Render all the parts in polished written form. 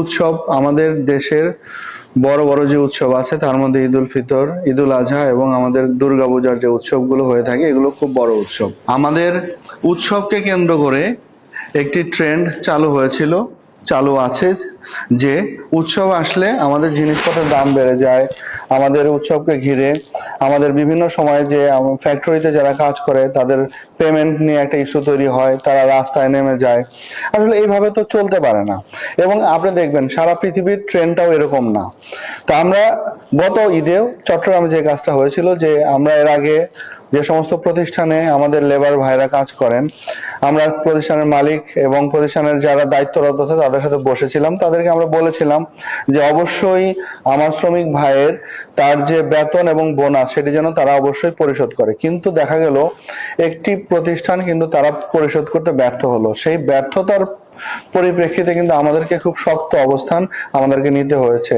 উৎসব আমাদের দেশের বড় বড় যে উৎসব আছে তার মধ্যে ঈদ উল ফিতর, ঈদ উল আজহা এবং আমাদের দুর্গাপূজার যে উৎসবগুলো হয়ে থাকে এগুলো খুব বড় উৎসব। আমাদের উৎসবকে কেন্দ্র করে একটি ট্রেন্ড চালু আছে যে উৎসব আসলে আমাদের জিনিসপত্রের দাম বেড়ে যায়। আমাদের উৎসবকে ঘিরে আমাদের বিভিন্ন সময়ে যে ফ্যাক্টরিতে যারা কাজ করে তাদের পেমেন্ট নিয়ে একটা ইস্যু তৈরি হয়, তারা রাস্তায় নেমে যায়। আসলে এইভাবে তো চলতে পারে না, এবং আপনি দেখবেন সারা পৃথিবীর ট্রেন্ডটাও এরকম না। তা আমরা গত ঈদেও চট্টগ্রামে যে কাজটা হয়েছিল, যে আমরা এর আগে যে সমস্ত প্রতিষ্ঠানে আমাদের লেবার ভাইরা কাজ করেন, আমরা প্রতিষ্ঠানের মালিক এবং প্রতিষ্ঠানের যারা দায়িত্বরত আছে তাদের সাথে বসেছিলাম, তাদেরকে আমরা বলেছিলাম যে অবশ্যই আমার শ্রমিক ভাইয়ের তার যে বেতন এবং বোনাস সেটি যেন তারা অবশ্যই পরিশোধ করে। কিন্তু দেখা গেল একটি প্রতিষ্ঠান কিন্তু তারা পরিশোধ করতে ব্যর্থ হলো। সেই ব্যর্থতার পরিপ্রেক্ষিতে কিন্তু আমাদেরকে খুব শক্ত অবস্থান আমাদেরকে নিতে হয়েছে।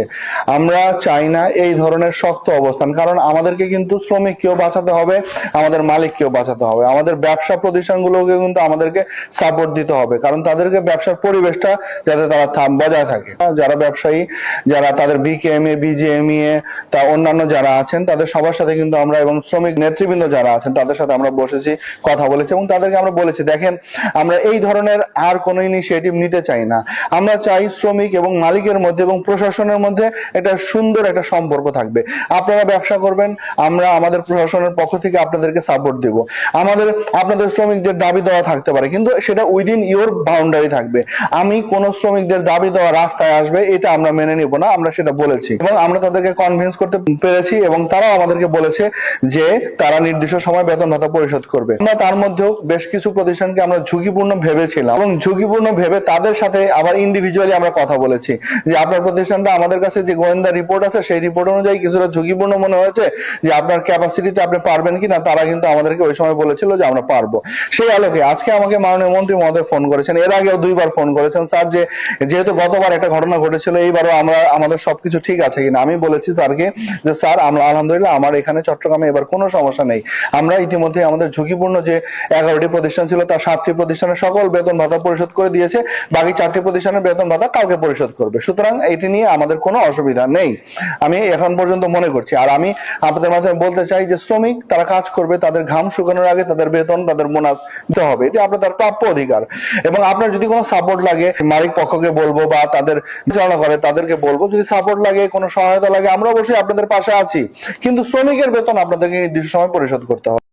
আমরা চাই না এই ধরনের শক্ত অবস্থান, কারণ আমাদেরকে কিন্তু শ্রমিককেও বাঁচাতে হবে, আমাদের মালিককেও বাঁচাতে হবে, আমাদের ব্যবসা প্রতিষ্ঠানগুলোকে কিন্তু আমাদেরকে সাপোর্ট দিতে হবে, কারণ তাদেরকে ব্যবসার পরিবেশটা যাতে তারা বজায় থাকে। যারা ব্যবসায়ী, যারা তাদের বিকেএমএ, বিজিএমইএ, তা অন্যান্য যারা আছেন তাদের সবার সাথে কিন্তু আমরা, এবং শ্রমিক নেতৃবৃন্দ যারা আছেন তাদের সাথে আমরা বসেছি, কথা বলেছি, এবং তাদেরকে আমরা বলেছি দেখেন আমরা এই ধরনের আর কোনো ইনিশিয়েটিভ নিতে চাই না। আমরা চাই শ্রমিক এবং মালিকের মধ্যে এবং প্রশাসনের মধ্যে একটা সুন্দর একটা সম্পর্ক থাকবে। আপনারা ব্যবসা করবেন, আমরা আমাদের প্রশাসনের পক্ষ থেকে আপনাদেরকে সাপোর্ট দেব। আপনাদের শ্রমিকদের দাবি দেওয়া থাকতে পারে, কিন্তু সেটা উইদিন ইওর বাউন্ডারি থাকবে। আমি কোন শ্রমিকদের দাবি দেওয়া রাস্তায় আসবে এটা আমরা মেনে নিব না, আমরা সেটা বলেছি এবং আমরা তাদেরকে কনভিন্স করতে পেরেছি, এবং তারাও আমাদেরকে বলেছে যে তারা নির্দিষ্ট সময় বেতন ভাতা পরিশোধ করবে। আমরা তার মধ্যেও বেশ কিছু প্রতিষ্ঠানকে আমরা ঝুঁকিপূর্ণ ভেবেছিলাম, এবং ঝুঁকিপূর্ণ ভেবে তাদের সাথে আবার ইন্ডিভিজুয়ালি আমরা কথা বলেছি যে আপনার প্রতিষ্ঠানটা আমাদের কাছে যে গোয়েন্দা রিপোর্ট আছে সেই রিপোর্ট অনুযায়ী কিছুটা ঝুঁকিপূর্ণ মনে হয়েছে, যে আপনার ক্যাপাসিটিতে আপনি পারবেন কিনা। তারা কিন্তু আমাদেরকে ওই সময় বলেছিল যে আমরা পারবো। সেই আলোকে আজকে আমাকে মাননীয় মন্ত্রী মহোদয় ফোন করেছেন, এর আগেও 2বার ফোন করেছেন, স্যার যেহেতু গতবার একটা ঘটনা ঘটেছিল, এইবারও আমাদের সবকিছু ঠিক আছে কিনা। আমি বলেছি স্যারকে যে স্যার আমরা আলহামদুলিল্লাহ আমার এখানে চট্টগ্রামে এবার কোনো সমস্যা নেই। আমরা ইতিমধ্যে আমাদের ঝুঁকিপূর্ণ যে 11টি প্রতিষ্ঠান ছিল তার 7টি প্রতিষ্ঠানের সকল বেতন ভাতা পরিশোধ করে দিয়েছে, বাকি 4টি প্রতিষ্ঠানের বেতন ভাতা কালকে পরিশোধ করবে। সুতরাং এটি নিয়ে আমাদের কোনো অসুবিধা নেই, আমি এখন পর্যন্ত মনে করছি। আর আমি আপনাদের মাধ্যমে বলতে চাই যে শ্রমিক তারা কাজ করবে, তাদের ঘাম শুকানোর আগে তাদের বেতন, তাদের বোনাস দিতে হবে, এটি আপনাদের প্রাপ্য অধিকার। এবং আপনার যদি কোনো সাপোর্ট লাগে মালিক পক্ষকে বলবো, বা তাদের চালনা করে তাদেরকে বলবো, যদি সাপোর্ট লাগে, কোনো সহায়তা লাগে, আমরা অবশ্যই আপনাদের পাশে আছি, কিন্তু শ্রমিকের বেতন আপনাদেরকে নির্দিষ্ট সময় পরিশোধ করতে হবে।